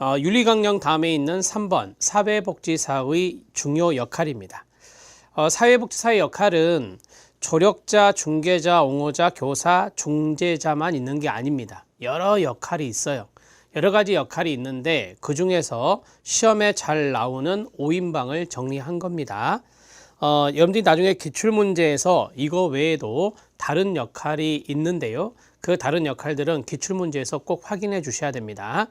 윤리강령 다음에 있는 3번 사회복지사의 중요 역할입니다. 사회복지사의 역할은 조력자, 중개자, 옹호자, 교사, 중재자만 있는 게 아닙니다. 여러 역할이 있어요. 여러 가지 역할이 있는데 그 중에서 시험에 잘 나오는 5인방을 정리한 겁니다. 여러분들이 나중에 기출문제에서 이거 외에도 다른 역할이 있는데요. 그 다른 역할들은 기출문제에서 꼭 확인해 주셔야 됩니다.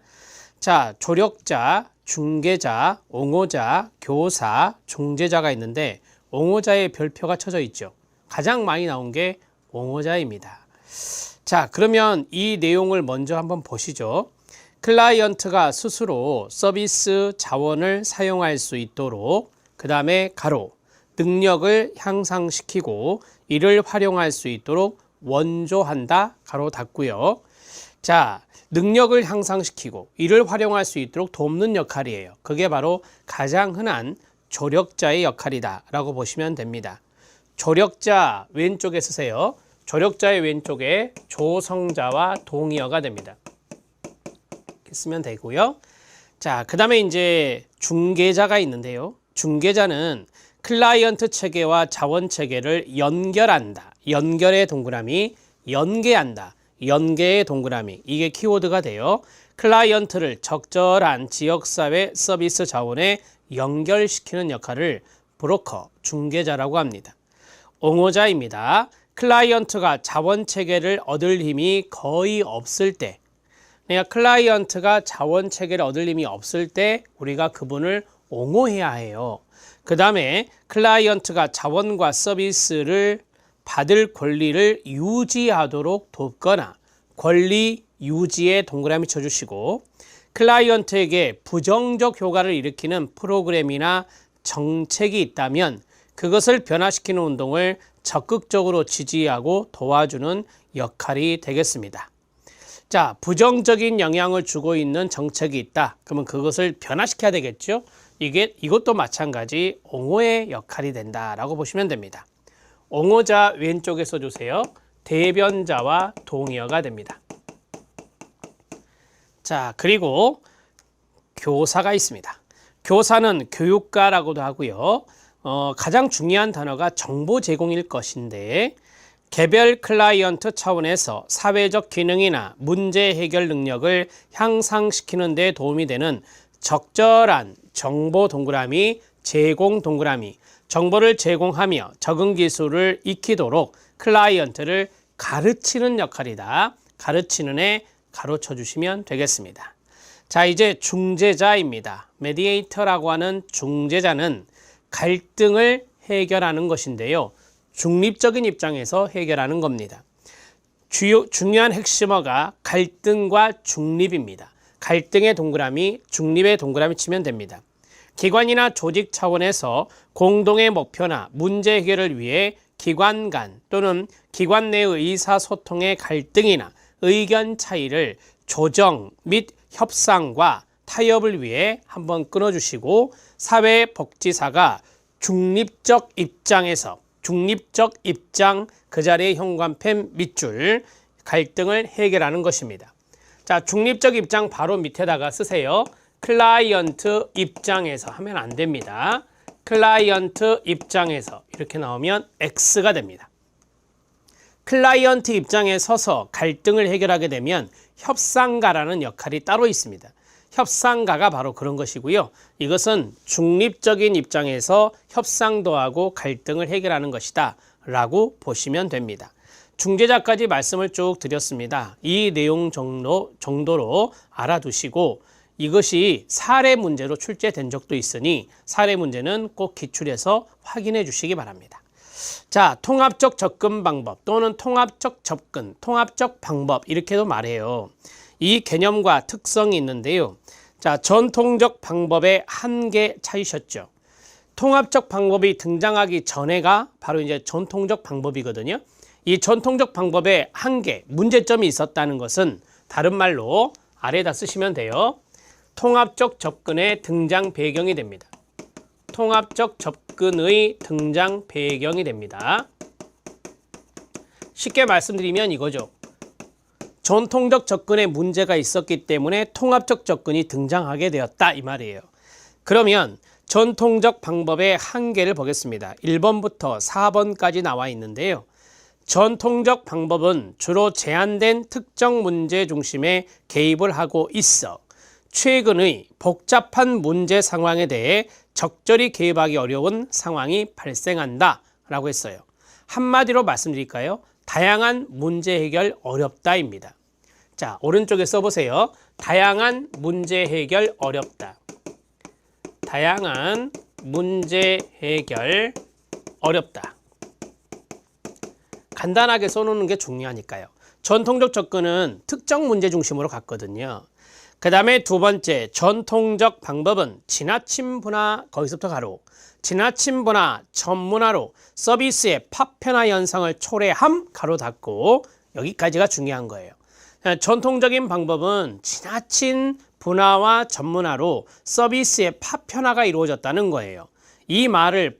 자, 조력자, 중개자, 옹호자, 교사, 중재자가 있는데 옹호자의 별표가 쳐져 있죠. 가장 많이 나온 게 옹호자입니다. 자, 그러면 이 내용을 먼저 한번 보시죠. 클라이언트가 스스로 서비스 자원을 사용할 수 있도록 그 다음에 가로 능력을 향상시키고 이를 활용할 수 있도록 원조한다 가로 닫고요. 자, 능력을 향상시키고 이를 활용할 수 있도록 돕는 역할이에요. 그게 바로 가장 흔한 조력자의 역할이다 라고 보시면 됩니다. 조력자 왼쪽에 쓰세요. 조력자의 왼쪽에 조성자와 동의어가 됩니다. 이렇게 쓰면 되고요. 자, 그 다음에 이제 중개자가 있는데요. 중개자는 클라이언트 체계와 자원 체계를 연결한다. 연결의 동그라미, 연계한다. 연계의 동그라미. 이게 키워드가 돼요. 클라이언트를 적절한 지역사회 서비스 자원에 연결시키는 역할을 브로커, 중개자라고 합니다. 옹호자입니다. 클라이언트가 자원 체계를 얻을 힘이 거의 없을 때, 그러니까 클라이언트가 자원 체계를 얻을 힘이 없을 때 우리가 그분을 옹호해야 해요. 그 다음에 클라이언트가 자원과 서비스를 받을 권리를 유지하도록 돕거나 권리 유지에 동그라미 쳐주시고 클라이언트에게 부정적 효과를 일으키는 프로그램이나 정책이 있다면 그것을 변화시키는 운동을 적극적으로 지지하고 도와주는 역할이 되겠습니다. 자, 부정적인 영향을 주고 있는 정책이 있다. 그러면 그것을 변화시켜야 되겠죠. 이것도 마찬가지 옹호의 역할이 된다라고 보시면 됩니다. 옹호자 왼쪽에 써주세요. 대변자와 동의어가 됩니다. 자, 그리고 교사가 있습니다. 교사는 교육가라고도 하고요. 가장 중요한 단어가 정보 제공일 것인데 개별 클라이언트 차원에서 사회적 기능이나 문제 해결 능력을 향상시키는 데 도움이 되는 적절한 정보 동그라미, 제공 동그라미, 정보를 제공하며 적응 기술을 익히도록 클라이언트를 가르치는 역할이다. 가르치는 애 가로쳐 주시면 되겠습니다. 자, 이제 중재자입니다. 메디에이터라고 하는 중재자는 갈등을 해결하는 것인데요. 중립적인 입장에서 해결하는 겁니다. 중요한 핵심어가 갈등과 중립입니다. 갈등의 동그라미, 중립의 동그라미 치면 됩니다. 기관이나 조직 차원에서 공동의 목표나 문제 해결을 위해 기관 간 또는 기관 내 의사소통의 갈등이나 의견 차이를 조정 및 협상과 타협을 위해 한번 끊어주시고 사회복지사가 중립적 입장 그 자리에 현관펜 밑줄 갈등을 해결하는 것입니다. 자, 중립적 입장 바로 밑에다가 쓰세요. 클라이언트 입장에서 하면 안 됩니다. 클라이언트 입장에서 이렇게 나오면 X가 됩니다. 클라이언트 입장에 서서 갈등을 해결하게 되면 협상가라는 역할이 따로 있습니다. 협상가가 바로 그런 것이고요. 이것은 중립적인 입장에서 협상도 하고 갈등을 해결하는 것이다 라고 보시면 됩니다. 중재자까지 말씀을 쭉 드렸습니다. 이 내용 정도로 알아두시고 이것이 사례 문제로 출제된 적도 있으니 사례 문제는 꼭 기출해서 확인해 주시기 바랍니다. 자, 통합적 접근 방법 또는 통합적 접근, 통합적 방법 이렇게도 말해요. 이 개념과 특성이 있는데요. 자, 전통적 방법의 한계 찾으셨죠? 통합적 방법이 등장하기 전에가 바로 이제 전통적 방법이거든요. 이 전통적 방법의 한계, 문제점이 있었다는 것은 다른 말로 아래에다 쓰시면 돼요. 통합적 접근의 등장 배경이 됩니다. 통합적 접근의 등장 배경이 됩니다. 쉽게 말씀드리면 이거죠. 전통적 접근에 문제가 있었기 때문에 통합적 접근이 등장하게 되었다 이 말이에요. 그러면 전통적 방법의 한계를 보겠습니다. 1번부터 4번까지 나와 있는데요. 전통적 방법은 주로 제한된 특정 문제 중심에 개입을 하고 있어 최근의 복잡한 문제 상황에 대해 적절히 개입하기 어려운 상황이 발생한다 라고 했어요. 한마디로 말씀드릴까요? 다양한 문제 해결 어렵다입니다. 자, 오른쪽에 써보세요. 다양한 문제 해결 어렵다. 다양한 문제 해결 어렵다. 간단하게 써놓는 게 중요하니까요. 전통적 접근은 특정 문제 중심으로 갔거든요. 그 다음에 두 번째, 전통적 방법은 지나친 분화, 거기서부터 가로, 지나친 분화, 전문화로 서비스의 파편화 현상을 초래함, 가로 닫고, 여기까지가 중요한 거예요. 전통적인 방법은 지나친 분화와 전문화로 서비스의 파편화가 이루어졌다는 거예요. 이 말을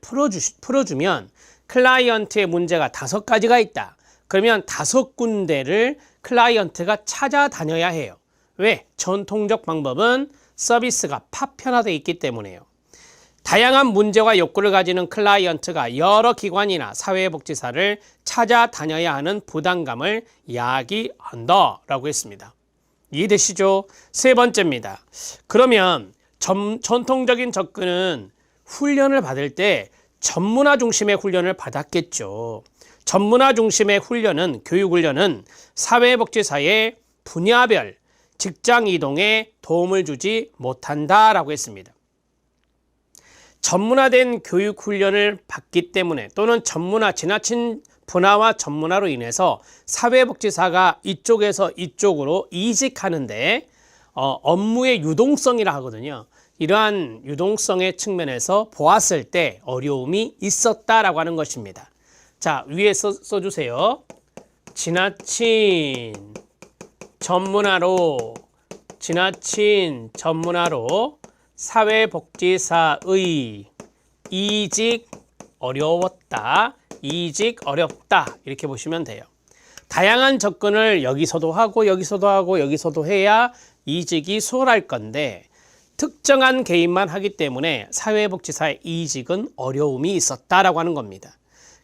풀어주면 클라이언트의 문제가 5가지가 있다. 그러면 5군데를 클라이언트가 찾아다녀야 해요. 왜? 전통적 방법은 서비스가 파편화되어 있기 때문에요. 다양한 문제와 욕구를 가지는 클라이언트가 여러 기관이나 사회복지사를 찾아다녀야 하는 부담감을 야기한다 라고 했습니다. 이해되시죠? 세 번째입니다. 그러면 전통적인 접근은 훈련을 받을 때 전문화 중심의 훈련을 받았겠죠. 전문화 중심의 훈련은, 교육훈련은 사회복지사의 분야별 직장 이동에 도움을 주지 못한다라고 했습니다. 전문화된 교육 훈련을 받기 때문에 또는 지나친 분화와 전문화로 인해서 사회복지사가 이쪽에서 이쪽으로 이직하는데 업무의 유동성이라 하거든요. 이러한 유동성의 측면에서 보았을 때 어려움이 있었다라고 하는 것입니다. 자, 위에 써주세요. 지나친 전문화로 사회복지사의 이직 어렵다 이렇게 보시면 돼요. 다양한 접근을 여기서도 하고 여기서도 해야 이직이 수월할 건데 특정한 개인만 하기 때문에 사회복지사의 이직은 어려움이 있었다라고 하는 겁니다.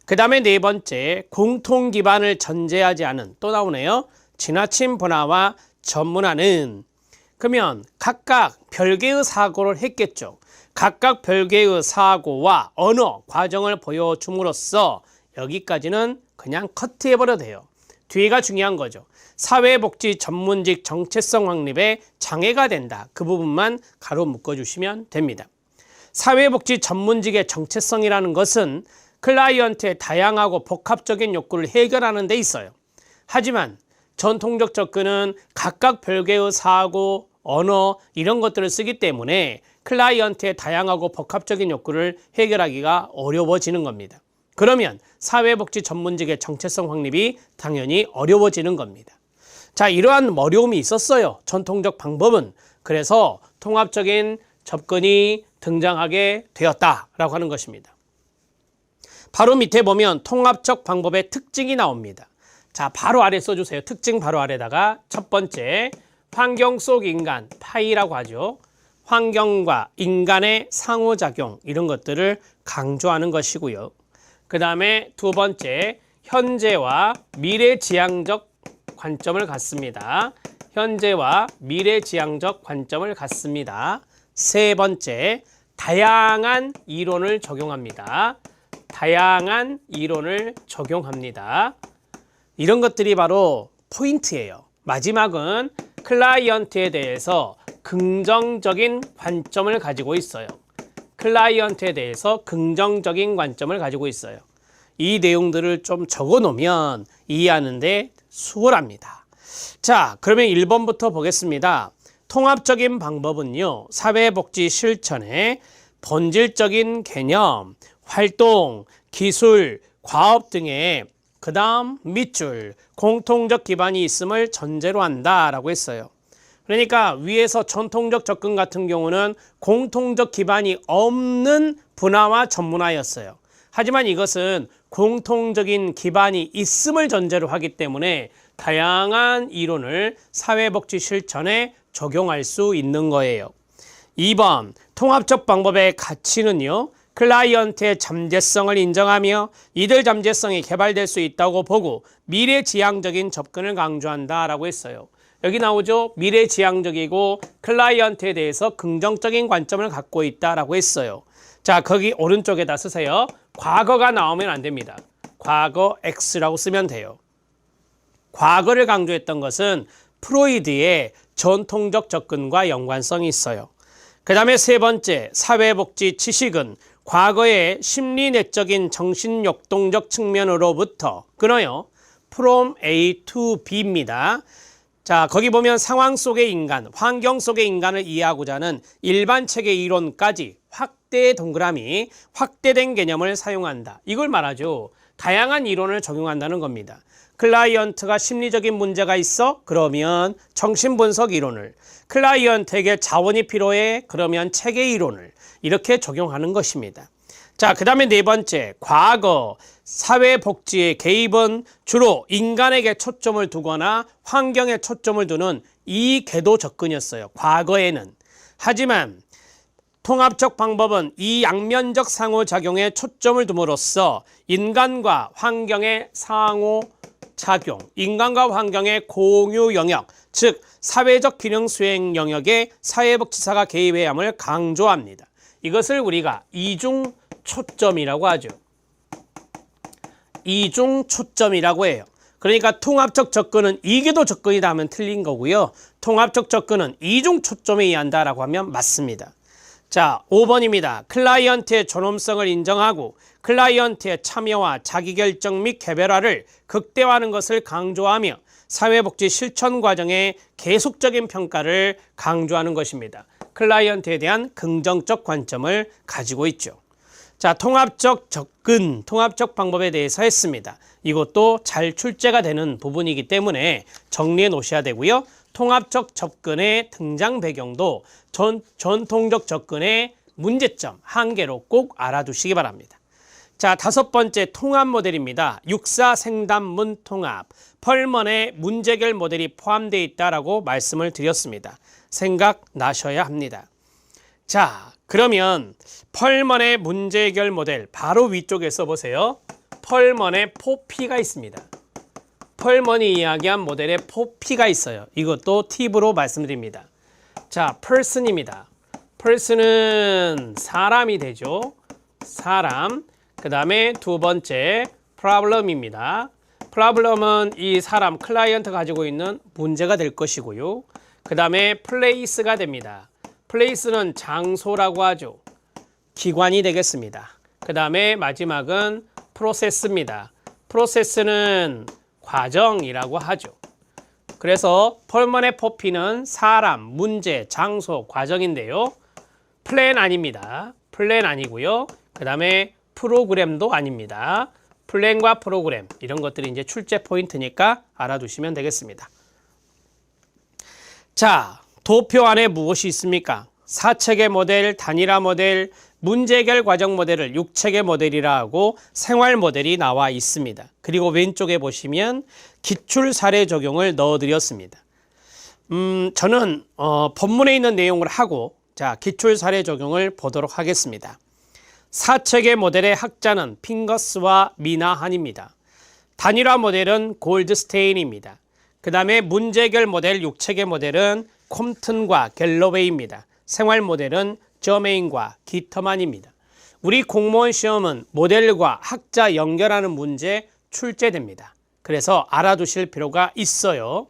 그 다음에 네 번째, 공통 기반을 전제하지 않은, 또 나오네요. 지나친 분화와 전문화는, 그러면 각각 별개의 사고를 했겠죠. 각각 별개의 사고와 언어, 과정을 보여줌으로써 여기까지는 그냥 커트해버려도 돼요. 뒤가 중요한 거죠. 사회복지 전문직 정체성 확립에 장애가 된다. 그 부분만 가로 묶어주시면 됩니다. 사회복지 전문직의 정체성이라는 것은 클라이언트의 다양하고 복합적인 욕구를 해결하는 데 있어요. 하지만 전통적 접근은 각각 별개의 사고, 언어 이런 것들을 쓰기 때문에 클라이언트의 다양하고 복합적인 욕구를 해결하기가 어려워지는 겁니다. 그러면 사회복지 전문직의 정체성 확립이 당연히 어려워지는 겁니다. 자, 이러한 어려움이 있었어요. 전통적 방법은. 그래서 통합적인 접근이 등장하게 되었다라고 하는 것입니다. 바로 밑에 보면 통합적 방법의 특징이 나옵니다. 자, 바로 아래 써주세요. 특징 바로 아래다가 첫 번째, 환경 속 인간, 파이라고 하죠. 환경과 인간의 상호작용 이런 것들을 강조하는 것이고요. 그 다음에 두 번째, 현재와 미래지향적 관점을 갖습니다. 현재와 미래지향적 관점을 갖습니다. 세 번째, 다양한 이론을 적용합니다. 다양한 이론을 적용합니다. 이런 것들이 바로 포인트예요. 마지막은 클라이언트에 대해서 긍정적인 관점을 가지고 있어요. 클라이언트에 대해서 긍정적인 관점을 가지고 있어요. 이 내용들을 좀 적어 놓으면 이해하는데 수월합니다. 자, 그러면 1번부터 보겠습니다. 통합적인 방법은요, 사회복지 실천의 본질적인 개념, 활동, 기술, 과업 등의 그 다음 밑줄, 공통적 기반이 있음을 전제로 한다라고 했어요. 그러니까 위에서 전통적 접근 같은 경우는 공통적 기반이 없는 분화와 전문화였어요. 하지만 이것은 공통적인 기반이 있음을 전제로 하기 때문에 다양한 이론을 사회복지 실천에 적용할 수 있는 거예요. 2번, 통합적 방법의 가치는요. 클라이언트의 잠재성을 인정하며 이들 잠재성이 개발될 수 있다고 보고 미래지향적인 접근을 강조한다라고 했어요. 여기 나오죠. 미래지향적이고 클라이언트에 대해서 긍정적인 관점을 갖고 있다라고 했어요. 자, 거기 오른쪽에다 쓰세요. 과거가 나오면 안 됩니다. 과거 X라고 쓰면 돼요. 과거를 강조했던 것은 프로이드의 전통적 접근과 연관성이 있어요. 그 다음에 세 번째, 사회복지 지식은 과거의 심리내적인 정신역동적 측면으로부터 끊어요. From A to B입니다. 자, 거기 보면 상황 속의 인간, 환경 속의 인간을 이해하고자 하는 일반 체계 이론까지 확대 동그라미, 확대된 개념을 사용한다. 이걸 말하죠. 다양한 이론을 적용한다는 겁니다. 클라이언트가 심리적인 문제가 있어? 그러면 정신분석 이론을, 클라이언트에게 자원이 필요해? 그러면 체계 이론을 이렇게 적용하는 것입니다. 자, 그 다음에 네 번째, 과거 사회복지의 개입은 주로 인간에게 초점을 두거나 환경에 초점을 두는 이 궤도 접근이었어요. 과거에는. 하지만 통합적 방법은 이 양면적 상호작용에 초점을 둠으로써 인간과 환경의 상호작용, 인간과 환경의 공유 영역, 즉 사회적 균형 수행 영역에 사회복지사가 개입해야 함을 강조합니다. 이것을 우리가 이중 초점이라고 하죠. 이중 초점이라고 해요. 그러니까 통합적 접근은 이계도 접근이다 하면 틀린 거고요. 통합적 접근은 이중 초점에 의한다라고 하면 맞습니다. 자, 5번입니다. 클라이언트의 존엄성을 인정하고 클라이언트의 참여와 자기결정 및 개별화를 극대화하는 것을 강조하며 사회복지 실천 과정의 계속적인 평가를 강조하는 것입니다. 클라이언트에 대한 긍정적 관점을 가지고 있죠. 자, 통합적 접근, 통합적 방법에 대해서 했습니다. 이것도 잘 출제가 되는 부분이기 때문에 정리해 놓으셔야 되고요. 통합적 접근의 등장 배경도 전통적 접근의 문제점, 한계로 꼭 알아두시기 바랍니다. 자, 다섯 번째 통합 모델입니다. 육사생담문 통합, 펄먼의 문제결 모델이 포함되어 있다라고 말씀을 드렸습니다. 생각나셔야 합니다. 자, 그러면 펄먼의 문제결 모델 바로 위쪽에 써보세요. 펄먼의 4P가 있습니다. 펄먼이 이야기한 모델에 4P가 있어요. 이것도 팁으로 말씀드립니다. 자, person입니다. person은 사람이 되죠. 사람. 그 다음에 두 번째 problem입니다. problem은 이 사람, 클라이언트가 가지고 있는 문제가 될 것이고요. 그 다음에 place가 됩니다. place는 장소라고 하죠. 기관이 되겠습니다. 그 다음에 마지막은 process입니다. process는 과정이라고 하죠. 그래서 펄먼의 4P는 사람, 문제, 장소, 과정인데요. 플랜 아닙니다. 플랜 아니고요. 그 다음에 프로그램도 아닙니다. 플랜과 프로그램 이런 것들이 이제 출제 포인트니까 알아두시면 되겠습니다. 자, 도표 안에 무엇이 있습니까? 4체계 모델, 단일화 모델, 문제 해결 과정 모델을 6체계 모델이라 하고 생활 모델이 나와 있습니다. 그리고 왼쪽에 보시면 기출 사례 적용을 넣어드렸습니다. 저는 본문에 있는 내용을 하고 자, 기출 사례 적용을 보도록 하겠습니다. 4체계 모델의 학자는 핑거스와 미나한입니다. 단일화 모델은 골드스테인입니다. 그 다음에 문제 해결 모델 6체계 모델은 콤튼과 갤러웨이입니다. 생활 모델은 저메인과 기터만입니다. 우리 공무원 시험은 모델과 학자 연결하는 문제 출제됩니다. 그래서 알아두실 필요가 있어요.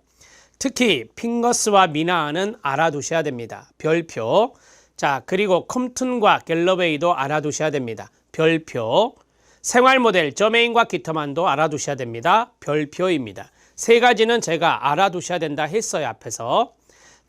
특히 핑거스와 미나한은 알아두셔야 됩니다. 별표. 자, 그리고 컴튼과 갤러웨이도 알아두셔야 됩니다. 별표. 생활 모델 저메인과 기터만도 알아두셔야 됩니다. 별표입니다. 세 가지는 제가 알아두셔야 된다 했어요, 앞에서.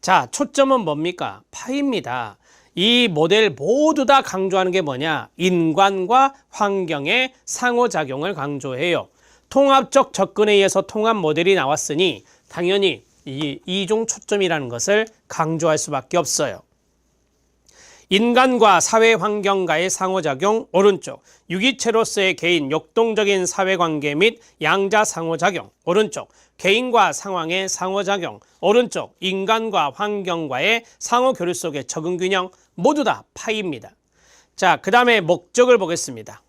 자, 초점은 뭡니까? 파입니다. 이 모델 모두 다 강조하는 게 뭐냐? 인간과 환경의 상호작용을 강조해요. 통합적 접근에 의해서 통합 모델이 나왔으니 당연히 이 이중 초점이라는 것을 강조할 수밖에 없어요. 인간과 사회 환경과의 상호작용 오른쪽, 유기체로서의 개인 역동적인 사회관계 및 양자 상호작용 오른쪽, 개인과 상황의 상호작용 오른쪽, 인간과 환경과의 상호교류 속의 적응균형 모두 다 파이입니다. 자, 그 다음에 목적을 보겠습니다.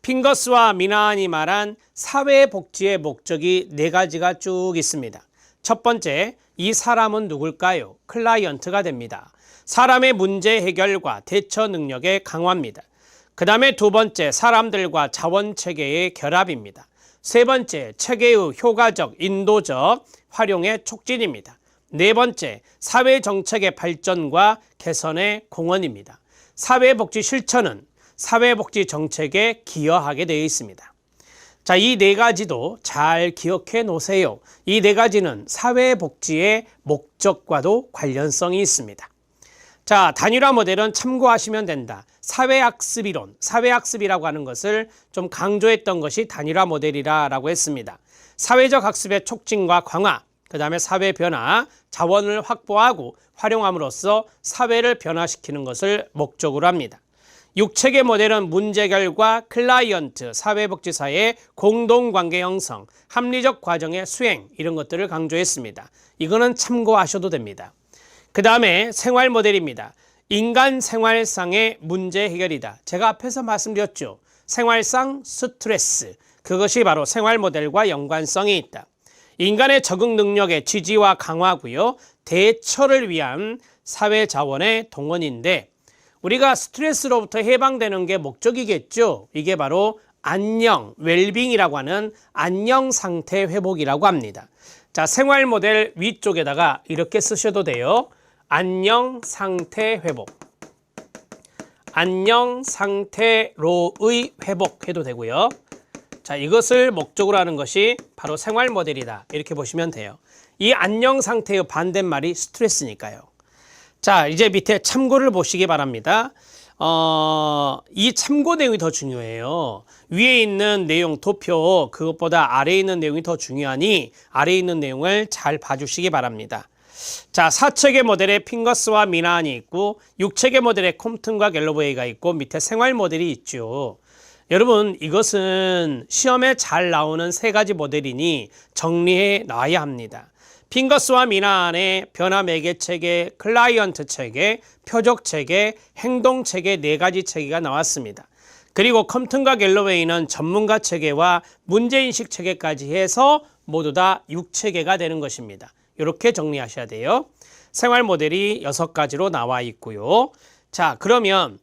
핑거스와 미나안이 말한 사회복지의 목적이 4가지가 쭉 있습니다. 첫 번째, 이 사람은 누굴까요? 클라이언트가 됩니다. 사람의 문제 해결과 대처 능력의 강화입니다. 그 다음에 두 번째, 사람들과 자원체계의 결합입니다. 세 번째, 체계의 효과적, 인도적 활용의 촉진입니다. 네 번째, 사회정책의 발전과 개선의 공헌입니다. 사회복지 실천은 사회복지 정책에 기여하게 되어 있습니다. 자, 이 4가지도 잘 기억해 놓으세요. 이 4가지는 사회복지의 목적과도 관련성이 있습니다. 자, 단일화 모델은 참고하시면 된다. 사회학습이론, 사회학습이라고 하는 것을 좀 강조했던 것이 단일화 모델이라고 했습니다. 사회적 학습의 촉진과 강화, 그 다음에 사회 변화, 자원을 확보하고 활용함으로써 사회를 변화시키는 것을 목적으로 합니다. 6체계 모델은 문제결과 클라이언트, 사회복지사의 공동관계 형성, 합리적 과정의 수행 이런 것들을 강조했습니다. 이거는 참고하셔도 됩니다. 그 다음에 생활 모델입니다. 인간 생활상의 문제 해결이다. 제가 앞에서 말씀드렸죠. 생활상 스트레스, 그것이 바로 생활 모델과 연관성이 있다. 인간의 적응 능력의 지지와 강화고요. 대처를 위한 사회 자원의 동원인데 우리가 스트레스로부터 해방되는 게 목적이겠죠. 이게 바로 안녕, 웰빙이라고 하는 안녕 상태 회복이라고 합니다. 자, 생활 모델 위쪽에다가 이렇게 쓰셔도 돼요. 안녕 상태 회복. 안녕 상태로의 회복 해도 되고요. 자, 이것을 목적으로 하는 것이 바로 생활 모델이다. 이렇게 보시면 돼요. 이 안녕 상태의 반대말이 스트레스니까요. 자, 이제 밑에 참고를 보시기 바랍니다. 이 참고 내용이 더 중요해요. 위에 있는 내용 도표 그것보다 아래에 있는 내용이 더 중요하니 아래에 있는 내용을 잘 봐주시기 바랍니다. 자, 4체계 모델에 핑거스와 미나안이 있고 6체계 모델에 콤튼과 갤러웨이가 있고 밑에 생활 모델이 있죠. 여러분, 이것은 시험에 잘 나오는 3가지 모델이니 정리해 놔야 합니다. 핑거스와 미나안의 변화 매개 체계, 클라이언트 체계, 표적 체계, 행동 체계 4가지 체계가 나왔습니다. 그리고 컴튼과 갤러웨이는 전문가 체계와 문제인식 체계까지 해서 모두 다 6체계가 되는 것입니다. 이렇게 정리하셔야 돼요. 생활 모델이 6가지로 나와 있고요. 자, 그러면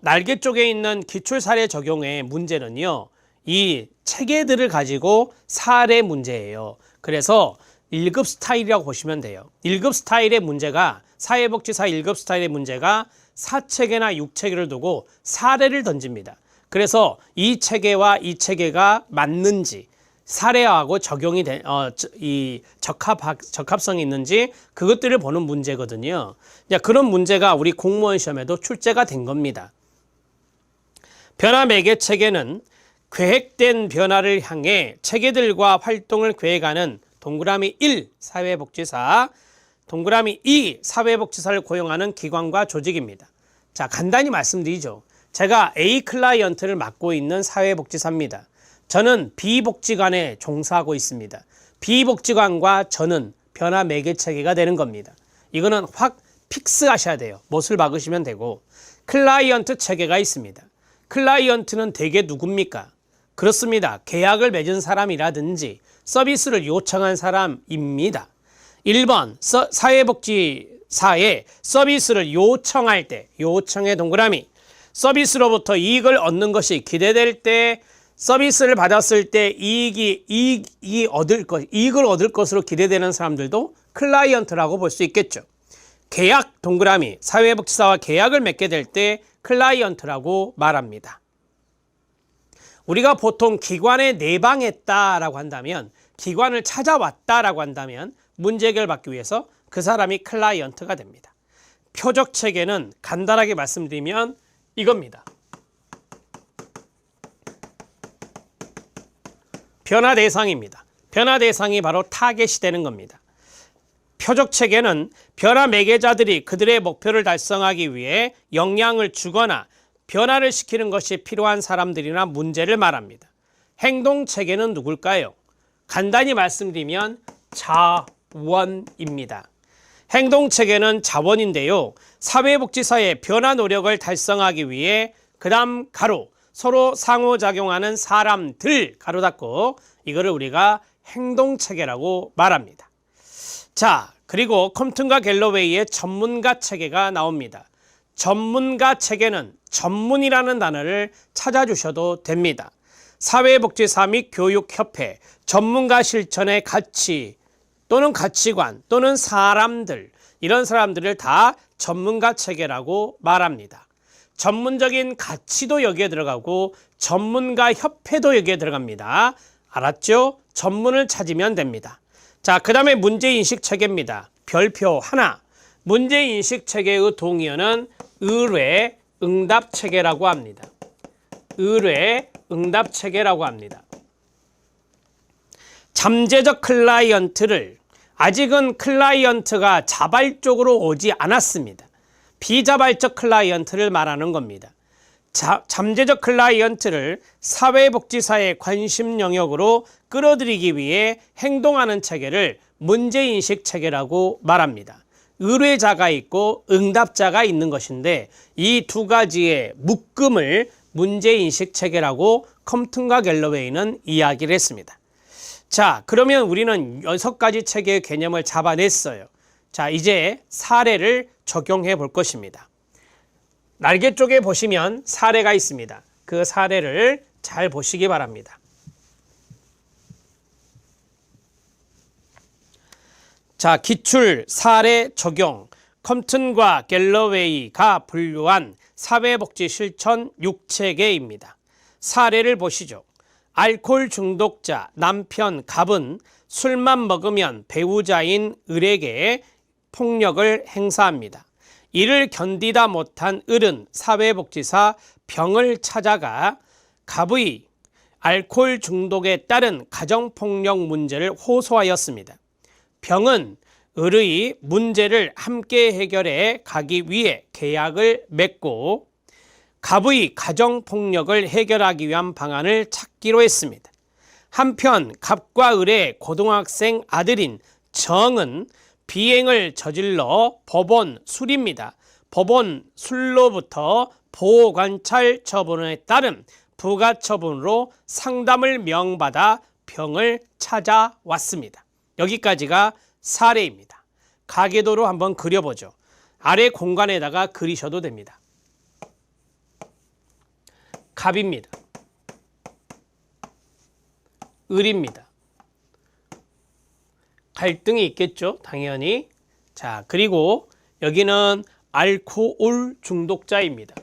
날개 쪽에 있는 기출 사례 적용의 문제는요. 이 체계들을 가지고 사례 문제예요. 그래서 1급 스타일이라고 보시면 돼요. 1급 스타일의 문제가 사회복지사 1급 스타일의 문제가 4체계나 6체계를 두고 사례를 던집니다. 그래서 이 체계와 이 체계가 맞는지 사례하고 적용이 이 적합성이 있는지 그것들을 보는 문제거든요. 그런 문제가 우리 공무원 시험에도 출제가 된 겁니다. 변화 매개 체계는 계획된 변화를 향해 체계들과 활동을 계획하는 동그라미 1 사회복지사, 동그라미 2 사회복지사를 고용하는 기관과 조직입니다. 자, 간단히 말씀드리죠. 제가 A 클라이언트를 맡고 있는 사회복지사입니다. 저는 B복지관에 종사하고 있습니다. B복지관과 저는 변화 매개 체계가 되는 겁니다. 이거는 확 픽스 하셔야 돼요. 못을 박으시면 되고, 클라이언트 체계가 있습니다. 클라이언트는 대개 누굽니까? 그렇습니다. 계약을 맺은 사람이라든지 서비스를 요청한 사람입니다. 1번 사회복지사에 서비스를 요청할 때, 요청의 동그라미, 서비스로부터 이익을 얻는 것이 기대될 때, 서비스를 받았을 때 이익을 얻을 것으로 기대되는 사람들도 클라이언트라고 볼 수 있겠죠. 계약 동그라미, 사회복지사와 계약을 맺게 될 때 클라이언트라고 말합니다. 우리가 보통 기관에 내방했다라고 한다면, 기관을 찾아왔다라고 한다면 문제 해결 받기 위해서 그 사람이 클라이언트가 됩니다. 표적 체계는 간단하게 말씀드리면 이겁니다. 변화 대상입니다. 변화 대상이 바로 타겟이 되는 겁니다. 표적 체계는 변화 매개자들이 그들의 목표를 달성하기 위해 영향을 주거나 변화를 시키는 것이 필요한 사람들이나 문제를 말합니다. 행동 체계는 누굴까요? 간단히 말씀드리면 자원입니다. 행동 체계는 자원인데요. 사회복지사의 변화 노력을 달성하기 위해 그다음 가로 서로 상호작용하는 사람들 가로 닫고 이거를 우리가 행동 체계라고 말합니다. 자, 그리고 컴튼과 갤러웨이의 전문가 체계가 나옵니다. 전문가 체계는 전문이라는 단어를 찾아주셔도 됩니다. 사회복지사 및 교육협회, 전문가 실천의 가치 또는 가치관 또는 사람들, 이런 사람들을 다 전문가 체계라고 말합니다. 전문적인 가치도 여기에 들어가고 전문가 협회도 여기에 들어갑니다. 알았죠? 전문을 찾으면 됩니다. 자, 그 다음에 문제인식 체계입니다. 별표 하나. 문제인식 체계의 동의어는 의뢰 응답 체계라고 합니다. 의뢰 응답 체계라고 합니다. 잠재적 클라이언트를 아직은 클라이언트가 자발적으로 오지 않았습니다. 비자발적 클라이언트를 말하는 겁니다. 잠재적 클라이언트를 사회복지사의 관심 영역으로 끌어들이기 위해 행동하는 체계를 문제인식 체계라고 말합니다. 의뢰자가 있고 응답자가 있는 것인데 이 두 가지의 묶음을 문제인식 체계라고 컴튼과 갤러웨이는 이야기를 했습니다. 자, 그러면 우리는 6가지 체계의 개념을 잡아냈어요. 자, 이제 사례를 적용해 볼 것입니다. 날개 쪽에 보시면 사례가 있습니다. 그 사례를 잘 보시기 바랍니다. 자, 기출 사례 적용 컴튼과 갤러웨이가 분류한 사회복지 실천 6체계입니다. 사례를 보시죠. 알코올 중독자 남편 갑은 술만 먹으면 배우자인 을에게 폭력을 행사합니다. 이를 견디다 못한 을은 사회복지사 병을 찾아가 갑의 알코올 중독에 따른 가정폭력 문제를 호소하였습니다. 병은 을의 문제를 함께 해결해 가기 위해 계약을 맺고 갑의 가정폭력을 해결하기 위한 방안을 찾기로 했습니다. 한편 갑과 을의 고등학생 아들인 정은 비행을 저질러 법원 술입니다. 법원 술로부터 보호관찰 처분에 따른 부가처분으로 상담을 명받아 병을 찾아왔습니다. 여기까지가 사례입니다. 가계도로 한번 그려보죠. 아래 공간에다가 그리셔도 됩니다. 갑입니다. 을입니다. 갈등이 있겠죠, 당연히. 자, 그리고 여기는 알코올 중독자입니다.